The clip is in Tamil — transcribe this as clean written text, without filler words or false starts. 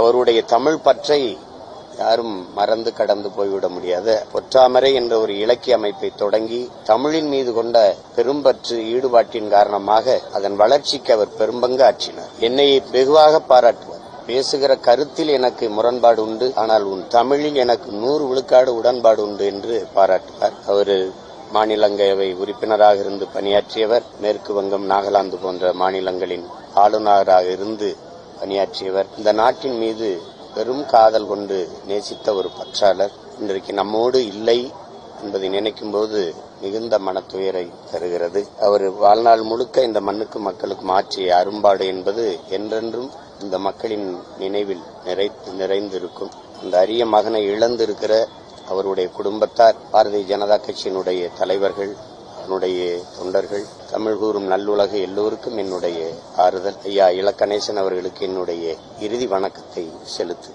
அவருடைய தமிழ் பற்றை யாரும் மறந்து கடந்து போய்விட முடியாது. பொற்றாமரை என்ற ஒரு இலக்கிய அமைப்பை தொடங்கி தமிழின் மீது கொண்ட பெரும்பற்று ஈடுபாட்டின் காரணமாக அதன் வளர்ச்சிக்கு அவர் பெரும்பங்கு ஆற்றினார். என்னை வெகுவாக பாராட்டுவார். பேசுகிற கருத்தில் எனக்கு முரண்பாடு உண்டு, ஆனால் உன் தமிழில் எனக்கு 100 விழுக்காடு உடன்பாடு உண்டு என்று பாராட்டுவார். அவர் மாநிலங்களவை உறுப்பினராக இருந்து பணியாற்றியவர். மேற்கு வங்கம், நாகாலாந்து போன்ற மாநிலங்களின் ஆளுநராக இருந்து பணியாற்றியவர். இந்த நாட்டின் மீது பெரும் காதல் கொண்டு நேசித்த ஒரு பற்றாளர் இன்றைக்கு நம்மோடு இல்லை என்பதை நினைக்கும் போது மிகுந்த மனத்துயரை தருகிறது. அவர் வாழ்நாள் முழுக்க இந்த மண்ணுக்கு மக்களுக்கும் ஆற்றிய அரும்பாடு என்பது என்றென்றும் இந்த மக்களின் நினைவில் நிறைந்திருக்கும். அந்த அரிய மகனை இழந்திருக்கிற அவருடைய குடும்பத்தார், பாரதிய ஜனதா கட்சியினுடைய தலைவர்கள், என்னுடைய தொண்டர்கள், தமிழ் கூறும் நல்லுலகு எல்லோருக்கும் என்னுடைய ஆறுதல். ஐயா இலக்கணேசன் அவர்களுக்கு என்னுடைய இறுதி வணக்கத்தை செலுத்து.